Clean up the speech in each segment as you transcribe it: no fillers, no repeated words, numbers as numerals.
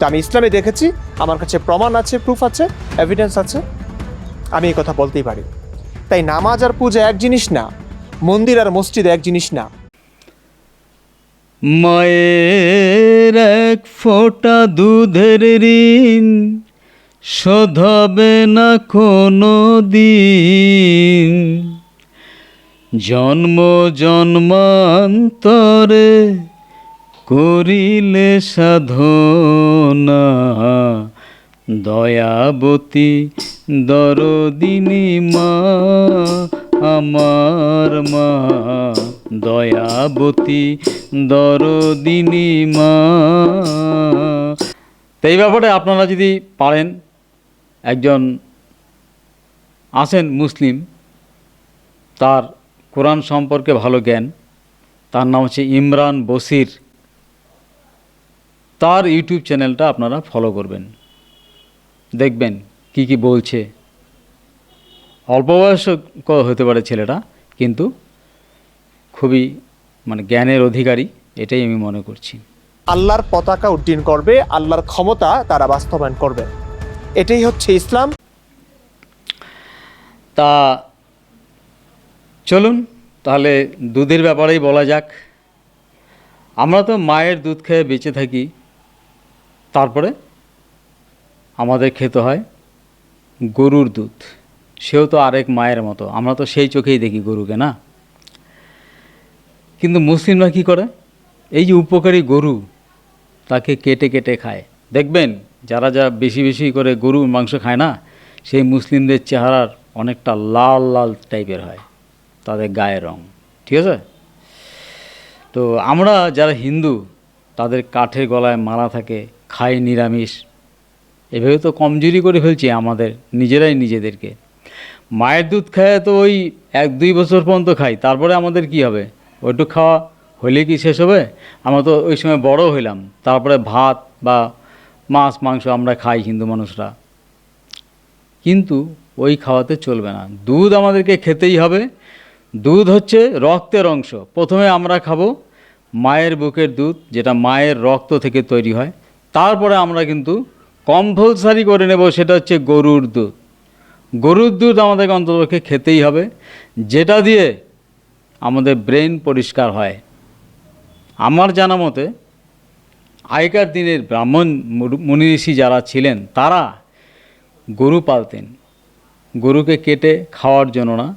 তা আমি ইসলামে দেখেছি, আমার কাছে প্রমাণ আছে, প্রুফ আছে, এভিডেন্স আছে, আমি এই কথা বলতেই পারি। তাই নামাজ আর পূজা এক জিনিস না, মন্দির আর মসজিদ এক জিনিস না। মায়ের এক ফোঁটা দুধের ঋণ শোধ হবে না কোনো দিন, জন্ম জন্মান্তরে করিলে সাধনা, দয়াবতী দরদিনী মা আমার মা, দয়াবতী দরদিনী মা। তো এই ব্যাপারে আপনারা যদি পারেন, একজন আছেন মুসলিম, তার কোরআন সম্পর্কে ভালো জ্ঞান, তার নাম হচ্ছে ইমরান বশির, তার ইউটিউব চ্যানেলটা আপনারা ফলো করবেন, দেখবেন কি কি বলছে। অল্প বয়স হতে পারে ছেলেটা, কিন্তু খুবই জ্ঞানের অধিকারী, এটাই আমি মনে করছি। আল্লাহর পতাকা উড্ডীন করবে, আল্লাহর ক্ষমতা তারা বাস্তবায়ন করবে, এটাই হচ্ছে ইসলাম। তা চলুন তাহলে দুধের ব্যাপারেই বলা যাক। আমরা তো মায়ের দুধ খেয়ে বেঁচে থাকি, তারপরে আমাদের খেতে হয় গরুর দুধ, সেও তো আরেক মায়ের মতো, আমরা তো সেই চোখেই দেখি গরুকে, না? কিন্তু মুসলিমরা কী করে, এই যে উপকারী গরু, তাকে কেটে কেটে খায়। দেখবেন যারা বেশি বেশি করে গরুর মাংস খায় না, সেই মুসলিমদের চেহারার অনেকটা লাল লাল টাইপের হয় তাদের গায়ের রং, ঠিক আছে? তো আমরা যারা হিন্দু, তাদের কাঠের গলায় মালা থাকে, খাই নিরামিষ, এভাবে তো কমজোরি করে ফেলছি আমাদের নিজেরাই নিজেদেরকে। মায়ের দুধ খায় তো ওই 1-2 বছর পর্যন্ত খাই, তারপরে আমাদের কি হবে? ওইটুক খাওয়া হলে কি শেষ হবে? আমরা তো ওই সময় বড় হইলাম, তারপরে ভাত বা মাছ মাংস আমরা খাই হিন্দু মানুষরা, কিন্তু ওই খাওয়াতে চলবে না, দুধ আমাদেরকে খেতেই হবে। দুধ হচ্ছে রক্তের অংশ। প্রথমে আমরা খাবো মায়ের বুকের দুধ, যেটা মায়ের রক্ত থেকে তৈরি হয়, তারপরে আমরা কিন্তু কম্পালসারি করে নেব সেটা হচ্ছে গরুর দুধ। গরুর দুধ আমাদেরকে অন্ততপক্ষে খেতেই হবে, যেটা দিয়ে আমাদের ব্রেন পরিষ্কার হয়। আমার জানা মতে আগেকার দিনের ব্রাহ্মণ মুনি ঋষি যারা ছিলেন, তারা গরু পালতেন, গরুকে কেটে খাওয়ার জন্য না,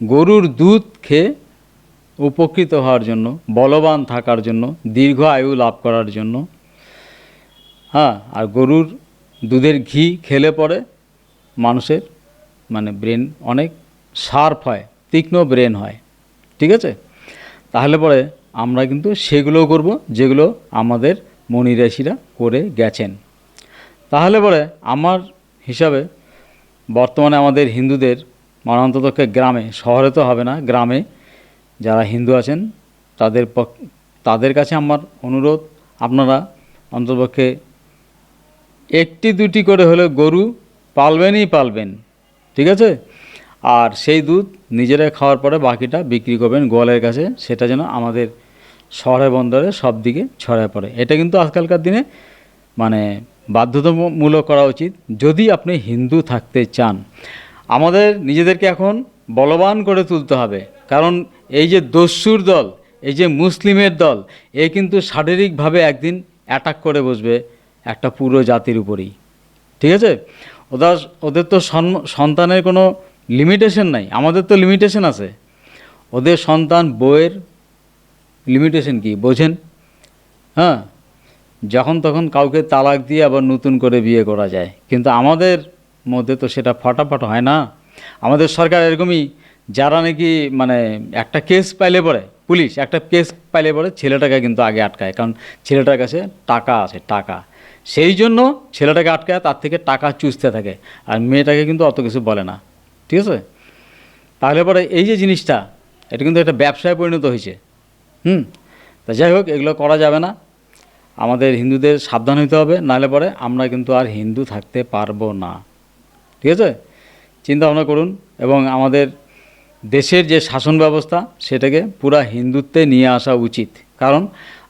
গরুর দুধ খেয়ে উপকৃত হওয়ার জন্য, বলবান থাকার জন্য, দীর্ঘ আয়ু লাভ করার জন্য। হ্যাঁ, আর গরুর দুধের ঘি খেলে পরে মানুষের ব্রেন অনেক শার্প হয়, তীক্ষ্ণ ব্রেন হয়, ঠিক আছে? তাহলে পরে আমরা কিন্তু সেগুলোও করব যেগুলো আমাদের মুনি ঋষিরা করে গেছেন। তাহলে পরে আমার হিসাবে বর্তমানে আমাদের হিন্দুদের অন্ততপক্ষে গ্রামে, শহরে তো হবে না, গ্রামে যারা হিন্দু আছেন তাদের কাছে আমার অনুরোধ, আপনারা অন্ততপক্ষে 1-2টি করে হলে গরু পালবেনই পালবেন, ঠিক আছে? আর সেই দুধ নিজেরা খাওয়ার পরে বাকিটা বিক্রি করবেন গোয়ালের কাছে, সেটা যেন আমাদের শহরে বন্দরে সব দিকে ছড়ায় পড়ে। এটা কিন্তু আজকালকার দিনে বাধ্যতামূলক করা উচিত, যদি আপনি হিন্দু থাকতে চান। আমাদের নিজেদেরকে এখন বলবান করে তুলতে হবে, কারণ এই যে দস্যুর দল, এই যে মুসলিমের দল, এ কিন্তু শারীরিকভাবে একদিন অ্যাটাক করে বসবে একটা পুরো জাতির উপরেই, ঠিক আছে? ওদের তো সন্তানের কোনো লিমিটেশন নাই, আমাদের তো লিমিটেশন আছে। ওদের সন্তান বইয়ের লিমিটেশন কি বোঝেন? হ্যাঁ, যখন তখন কাউকে তালাক দিয়ে আবার নতুন করে বিয়ে করা যায়, কিন্তু আমাদের মধ্যে তো সেটা ফটাফট হয় না। আমাদের সরকার এরকমই, যারা নাকি একটা কেস পাইলে পরে, পুলিশ একটা কেস পাইলে পরে ছেলেটাকে কিন্তু আগে আটকায়, কারণ ছেলেটার কাছে টাকা আছে, টাকা, সেই জন্য ছেলেটাকে আটকায়, তার থেকে টাকা চুষতে থাকে, আর মেয়েটাকে কিন্তু অত কিছু বলে না, ঠিক আছে? তাহলে পরে এই যে জিনিসটা, এটা কিন্তু একটা ব্যবসায় পরিণত হয়েছে। তা যাই হোক, এগুলো করা যাবে না, আমাদের হিন্দুদের সাবধান হতে হবে, নাহলে পরে আমরা কিন্তু আর হিন্দু থাকতে পারবো না, ঠিক আছে? চিন্তা ভাবনা করুন, এবং আমাদের দেশের যে শাসন ব্যবস্থা, সেটাকে পুরা হিন্দুত্বে নিয়ে আসা উচিত, কারণ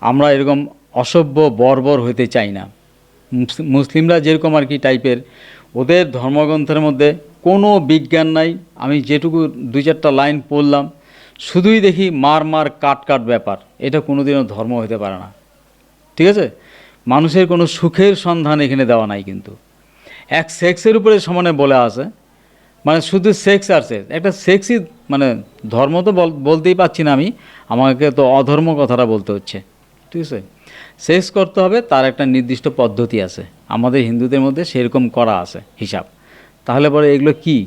আমরা এরকম অসভ্য বর্বর হতে চাই না, মুসলিমরা যেরকম আর কি টাইপের, ওদের ধর্মগ্রন্থের মধ্যে কোনো বিজ্ঞান নাই। আমি যেটুকু 2-4টা লাইন পড়লাম, শুধুই দেখি মার মার কাট কাট ব্যাপার। এটা কোনোদিনও ধর্ম হতে পারে না, ঠিক আছে? মানুষের কোনো সুখের সন্ধান এখানে দেওয়া নাই। কিন্তু এক সেক্সের উপরে সমানে বলে আছে, মানে শুধু সেক্স আর সেক্স, একটা সেক্সই মানে ধর্ম তো বলতেই পাচ্ছি না আমি, আমাকে তো অধর্ম কথাটা বলতে হচ্ছে, ঠিক আছে? সেক্স করতে হবে, তার একটা নির্দিষ্ট পদ্ধতি আছে, আমাদের হিন্দুদের মধ্যে সেরকম করা আছে হিসাব। তাহলে পরে এগুলো কি,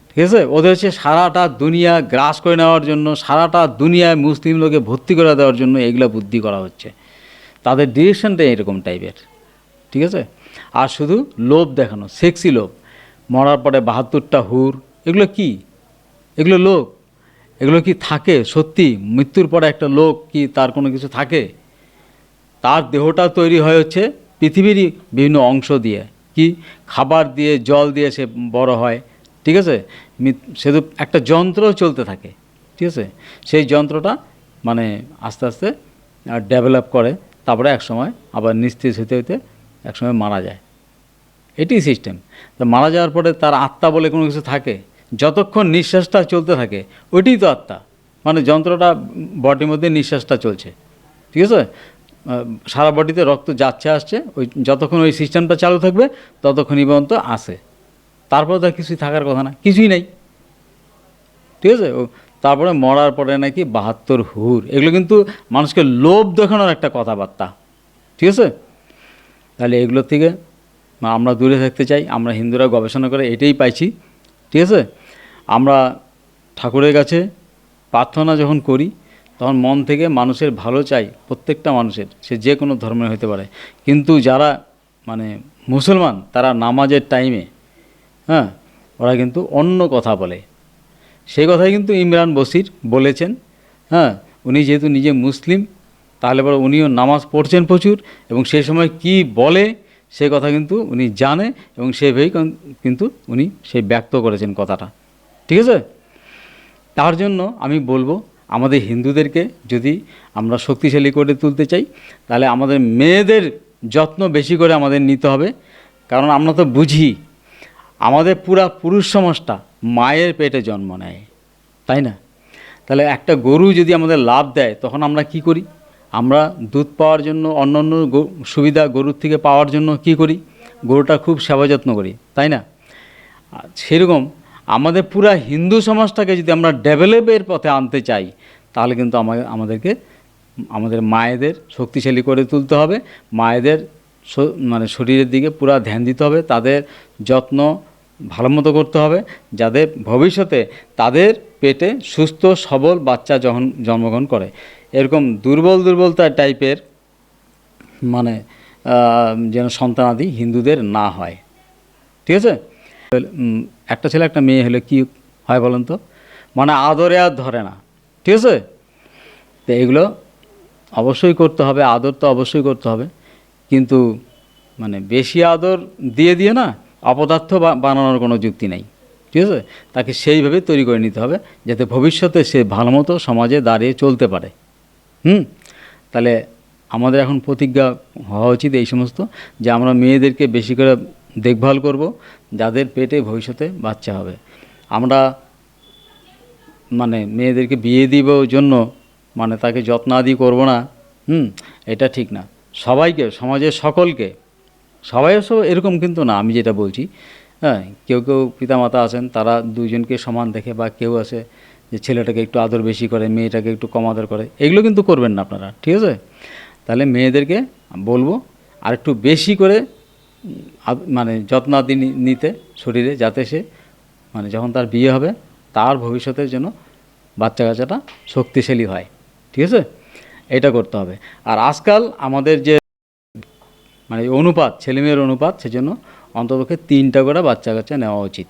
ঠিক আছে? ওদের হচ্ছে সারাটা দুনিয়া গ্রাস করে নেওয়ার জন্য, সারাটা দুনিয়ায় মুসলিম লোকে ভর্তি করে দেওয়ার জন্য এগুলো বুদ্ধি করা হচ্ছে। তাদের ডিরেকশনটা এরকম টাইপের, ঠিক আছে? আর শুধু লোভ দেখানো, সেক্সি লোভ। মরার পরে 72টা হুর, এগুলো কি? এগুলো লোক? এগুলো কি থাকে সত্যি? মৃত্যুর পরে একটা লোক কি তার কোনো কিছু থাকে? তার দেহটা তৈরি হয় হচ্ছে পৃথিবীরই বিভিন্ন অংশ দিয়ে, কি খাবার দিয়ে, জল দিয়ে সে বড় হয়, ঠিক আছে? শুধু একটা যন্ত্র চলতে থাকে, ঠিক আছে? সেই যন্ত্রটা মানে আস্তে আস্তে ডেভেলপ করে, তারপরে একসময় আবার নিস্তেজ হতে হতে একসময় মারা যায়। এটাই সিস্টেম। তো মারা যাওয়ার পরে তার আত্মা বলে কোনো কিছু থাকে? যতক্ষণ নিঃশ্বাসটা চলতে থাকে ওইটাই তো আত্মা। মানে যন্ত্রটা বডির মধ্যে নিঃশ্বাসটা চলছে, ঠিক আছে? সারা বডিতে রক্ত যাচ্ছে আসছে, ওই যতক্ষণ ওই সিস্টেমটা চালু থাকবে ততক্ষণই পর্যন্ত আসে। তারপরে তো কিছুই থাকার কথা না, কিছুই নেই, ঠিক আছে? তারপরে মরার পরে নাকি 72 হুর, এগুলো কিন্তু মানুষকে লোভ দেখানোর একটা কথাবার্তা, ঠিক আছে? তাহলে এগুলোর থেকে আমরা দূরে থাকতে চাই। আমরা হিন্দুরা গবেষণা করে এটাই পাইছি, ঠিক আছে? আমরা ঠাকুরের কাছে প্রার্থনা যখন করি তখন মন থেকে মানুষের ভালো চাই, প্রত্যেকটা মানুষের, সে যে কোনো ধর্মের হতে পারে। কিন্তু যারা মানে মুসলমান, তারা নামাজের টাইমে হ্যাঁ ওরা কিন্তু অন্য কথা বলে। সেই কথাই কিন্তু ইমরান বশির বলেছেন। হ্যাঁ, উনি যেহেতু নিজে মুসলিম, তাহলে পরে উনিও নামাজ পড়ছেন প্রচুর, এবং সেই সময় কি বলে সে কথা কিন্তু উনি জানে, এবং সেভাবেই কিন্তু উনি সেই ব্যক্ত করেছেন কথাটা, ঠিক আছে? তার জন্য আমি বলবো, আমাদের হিন্দুদেরকে যদি আমরা শক্তিশালী করে তুলতে চাই, তাহলে আমাদের মেয়েদের যত্ন বেশি করে আমাদের নিতে হবে। কারণ আমরা তো বুঝি আমাদের পুরা পুরুষ সমাজটা মায়ের পেটে জন্ম নেয়, তাই না? তাহলে একটা গরু যদি আমাদের লাভ দেয়, তখন আমরা কি করি? আমরা দুধ পাওয়ার জন্য, অন্য অন্য সুবিধা গরুর থেকে পাওয়ার জন্য কি করি? গরুটা খুব সেবা যত্ন করি, তাই না? সেরকম আমাদের পুরা হিন্দু সমাজটাকে যদি আমরা ডেভেলপের পথে আনতে চাই, তাহলে কিন্তু আমাদেরকে আমাদের মায়েদের শক্তিশালী করে তুলতে হবে। মায়েদের মানে শরীরের দিকে পুরা ধ্যান দিতে হবে, তাদের যত্ন ভালো মতো করতে হবে, যাতে ভবিষ্যতে তাদের পেটে সুস্থ সবল বাচ্চা যখন জন্মগ্রহণ করে, এরকম দুর্বলতা টাইপের মানে যেন সন্তানাদি হিন্দুদের না হয়, ঠিক আছে? একটা ছেলে একটা মেয়ে হলে কি হয় বলেন তো? মানে আদরে আর ধরে না, ঠিক আছে? তো এগুলো অবশ্যই করতে হবে, আদর তো অবশ্যই করতে হবে, কিন্তু মানে বেশি আদর দিয়ে না অপদার্থ বানানোর কোনো যুক্তি নেই, ঠিক আছে? তাকে সেইভাবে তৈরি করে নিতে হবে যাতে ভবিষ্যতে সে ভালো মতো সমাজে দাঁড়িয়ে চলতে পারে। তাহলে আমাদের এখন প্রতিজ্ঞা হওয়া উচিত এই সমস্ত, যে আমরা মেয়েদেরকে বেশি করে দেখভাল করব, যাদের পেটে ভবিষ্যতে বাচ্চা হবে। আমরা মানে মেয়েদেরকে বিয়ে দিব জন্য মানে তাকে যত্নাদি করব না, এটা ঠিক না। সবাইকে, সমাজের সকলকে, সবাই সব এরকম কিন্তু না, আমি যেটা বলছি। হ্যাঁ, কেউ পিতামাতা আছেন তারা দুজনকে সমান দেখে, বা কেউ আছে যে ছেলেটাকে একটু আদর বেশি করে, মেয়েটাকে একটু কম আদর করে, এগুলো কিন্তু করবেন না আপনারা, ঠিক আছে? তাহলে মেয়েদেরকে বলবো আর একটু বেশি করে মানে যত্নাদি নিতে শরীরে, যাতে সে মানে যখন তার বিয়ে হবে তার ভবিষ্যতের জন্য বাচ্চা কাচ্চাটা শক্তিশালী হয়, ঠিক আছে? এটা করতে হবে। আর আজকাল আমাদের যে মানে অনুপাত, ছেলেমেয়ের অনুপাত, সেজন্য অন্ততপক্ষে 3টা করে বাচ্চা কাচ্চা নেওয়া উচিত,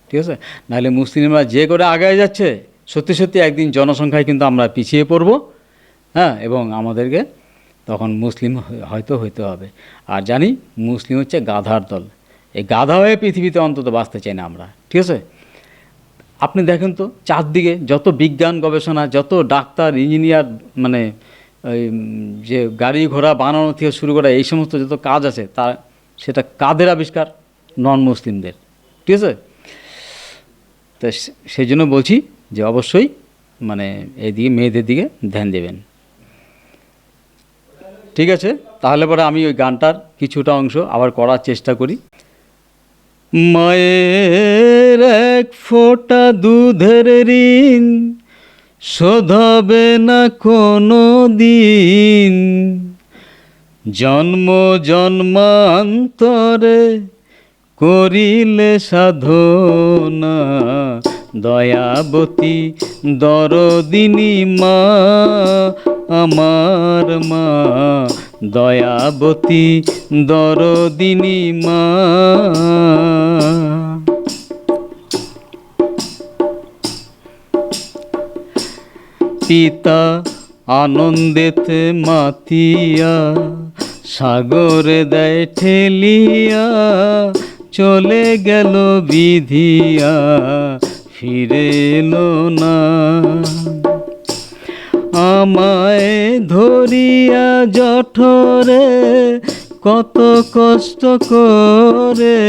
ঠিক আছে? নাহলে মুসলিমরা যে করে আগায় যাচ্ছে, সত্যি একদিন জনসংখ্যায় কিন্তু আমরা পিছিয়ে পড়ব। হ্যাঁ, এবং আমাদেরকে তখন মুসলিম হয়তো হইতে হবে। আর জানি মুসলিম হচ্ছে গাধার দল, এই গাধা হয়ে পৃথিবীতে অন্তত বাঁচতে চাই না আমরা, ঠিক আছে? আপনি দেখেন তো চারদিকে যত বিজ্ঞান গবেষণা, যত ডাক্তার, ইঞ্জিনিয়ার, মানে ওই যে গাড়ি ঘোড়া বানানো থেকে শুরু করে এই সমস্ত যত কাজ আছে সেটা কাদের আবিষ্কার? নন মুসলিমদের। ঠিক আছে? তো সেই জন্য বলছি যে অবশ্যই মানে এইদিকে মেয়েদের দিকে ধ্যান দেবেন। ঠিক আছে, তাহলে পরে আমি ওই গানটার কিছুটা অংশ আবার করার চেষ্টা করি। মায়ের এক ফোঁটা দুধের ঋণ শোধ হবে না কোনো দিন, জন্ম জন্মান্তরে করিলে সাধনা, দয়াবতী দরদিনী মা আমার মা, দয়াবতী দরদিনী মা। পিতা আনন্দেতে মাতিয়া সাগরে দেয় ঠেলিয়া, চলে গেল বিধিয়া ফিরে এলো না। আমায় ধরিয়া জঠরে কত কষ্ট করে,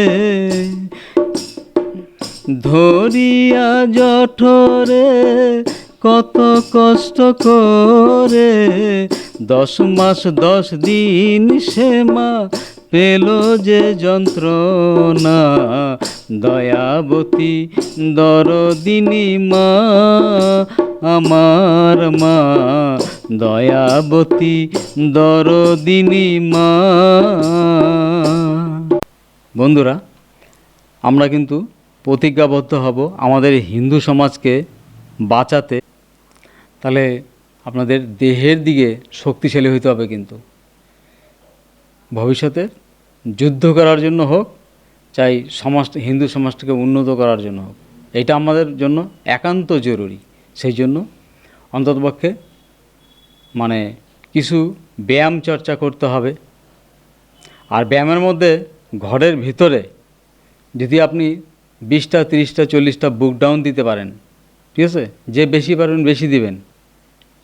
ধরিয়া জঠরে কত কষ্ট করে, 10 মাস 10 দিন সে মা পেল যে যন্ত্রণা, দয়াবতী দরদিনী মা আমার মা, দয়াবতী দরদিনী মা। বন্ধুরা, আমরা কিন্তু প্রতিজ্ঞাবদ্ধ হব আমাদের হিন্দু সমাজকে বাঁচাতে। তাহলে আপনাদের দেহের দিকে শক্তিশালী হইতে হবে, কিন্তু ভবিষ্যতে যুদ্ধ করার জন্য হোক, চাই হিন্দু সমাজটাকে উন্নত করার জন্য হোক, এটা আমাদের জন্য একান্ত জরুরি। সেই জন্য অন্ততপক্ষে মানে কিছু ব্যায়াম চর্চা করতে হবে। আর ব্যায়ামের মধ্যে ঘরের ভিতরে যদি আপনি 20টা 30টা 40টা বুক ডাউন দিতে পারেন, ঠিক আছে, যে বেশি পারবেন বেশি দিবেন,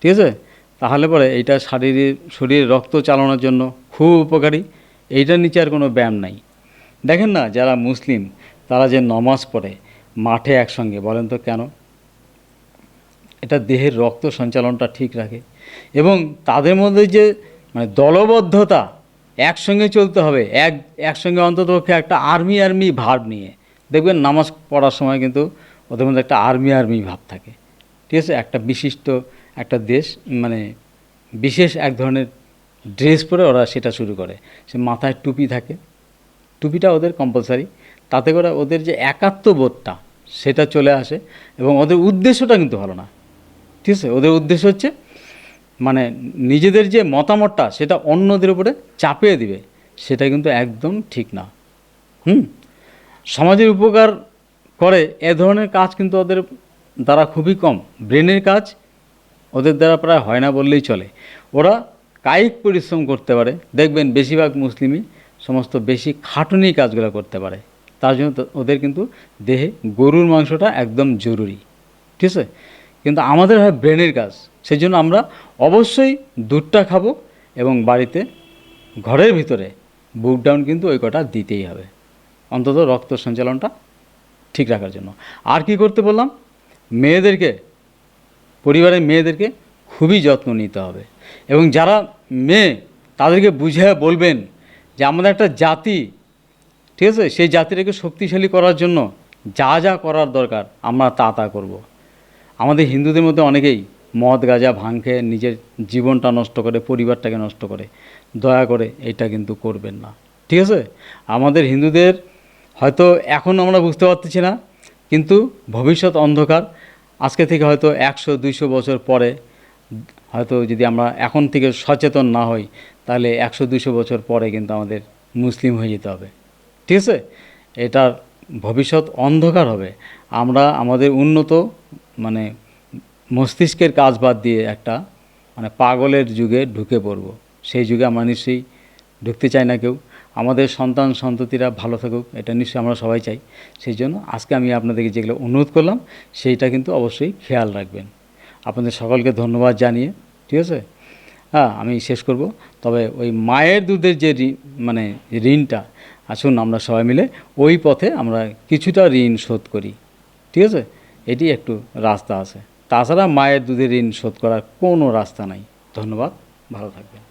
ঠিক আছে, তাহলে পরে এইটা শরীরে রক্ত চালানোর জন্য খুব উপকারী। এইটার নিচে আর কোনো ব্যায়াম নাই। দেখেন না, যারা মুসলিম তারা যে নমাজ পড়ে মাঠে একসঙ্গে, বলেন তো কেন? এটা দেহের রক্ত সঞ্চালনটা ঠিক রাখে এবং তাদের মধ্যে যে মানে দলবদ্ধতা, একসঙ্গে চলতে হবে, একসঙ্গে অন্ততপক্ষে একটা আর্মি ভাব নিয়ে দেখবেন নামাজ পড়ার সময় কিন্তু ওদের মধ্যে একটা আর্মি ভাব থাকে। ঠিক আছে, একটা বিশিষ্ট একটা দেশ মানে বিশেষ এক ধরনের ড্রেস পরে ওরা সেটা শুরু করে। সে মাথায় টুপি থাকে, টুপিটা ওদের কম্পালসারি, তাতে করে ওদের যে একাত্মবোধটা সেটা চলে আসে এবং ওদের উদ্দেশ্যটা কিন্তু ভালো না। ঠিক আছে, ওদের উদ্দেশ্য হচ্ছে মানে নিজেদের যে মতামতটা সেটা অন্যদের উপরে চাপিয়ে দিবে, সেটা কিন্তু একদম ঠিক না। সমাজের উপকার করে এ ধরনের কাজ কিন্তু ওদের দ্বারা খুবই কম। ব্রেনের কাজ ওদের দ্বারা প্রায় হয় না বললেই চলে। ওরা কায়িক পরিশ্রম করতে পারে, দেখবেন বেশিরভাগ মুসলিমই সমস্ত বেশি খাটুনি কাজগুলো করতে পারে। তার জন্য ওদের কিন্তু দেহে গরুর মাংসটা একদম জরুরি। ঠিক আছে, কিন্তু আমাদের হয় ব্রেনের কাজ, সেই জন্য আমরা অবশ্যই দুধটা খাবো এবং বাড়িতে ঘরের ভিতরে বুক ডাউন কিন্তু ওই কটা দিতেই হবে, অন্তত রক্ত সঞ্চালনটা ঠিক রাখার জন্য। আর কি করতে বললাম? পরিবারের মেয়েদেরকে খুবই যত্ন নিতে হবে এবং যারা মেয়ে তাদেরকে বুঝিয়ে বলবেন যে আমাদের একটা জাতি, ঠিক আছে, সেই জাতিটাকে শক্তিশালী করার জন্য যা যা করার দরকার আমরা তা করব। আমাদের হিন্দুদের মধ্যে অনেকেই মদ গাঁজা ভাং খেয়ে নিজের জীবনটা নষ্ট করে, পরিবারটাকে নষ্ট করে। দয়া করে এটা কিন্তু করবেন না। ঠিক আছে, আমাদের হিন্দুদের হয়তো এখন আমরা বুঝতে পারতেছি না, কিন্তু ভবিষ্যৎ অন্ধকার। আজকে থেকে হয়তো 100-200 বছর পরে হয়তো যদি আমরা এখন থেকে সচেতন না হই, তাহলে 100-200 বছর পরে কিন্তু আমাদের মুসলিম হয়ে যেতে হবে। ঠিক আছে, এটার ভবিষ্যৎ অন্ধকার হবে। আমরা আমাদের উন্নত মানে মস্তিষ্কের কাজ বাদ দিয়ে একটা মানে পাগলের যুগে ঢুকে পড়ব। সেই যুগে আমরা নিশ্চয়ই ঢুকতে চাই না কেউ। আমাদের সন্তান সন্ততিরা ভালো থাকুক, এটা নিশ্চয়ই আমরা সবাই চাই। সেই জন্য আজকে আমি আপনাদেরকে যেগুলো অনুরোধ করলাম সেইটা কিন্তু অবশ্যই খেয়াল রাখবেন। আপনাদের সকলকে ধন্যবাদ জানিয়ে, ঠিক আছে, হ্যাঁ আমি শেষ করব। তবে ওই মায়ের দুধের যে মানে ঋণটা, আসুন আমরা সবাই মিলে ওই পথে আমরা কিছুটা ঋণ শোধ করি, ঠিক আছে? এটি একটু রাস্তা আছে, তাছাড়া মায়ের দুধের ঋণ শোধ করার কোনো রাস্তা নাই। ধন্যবাদ, ভালো থাকবেন।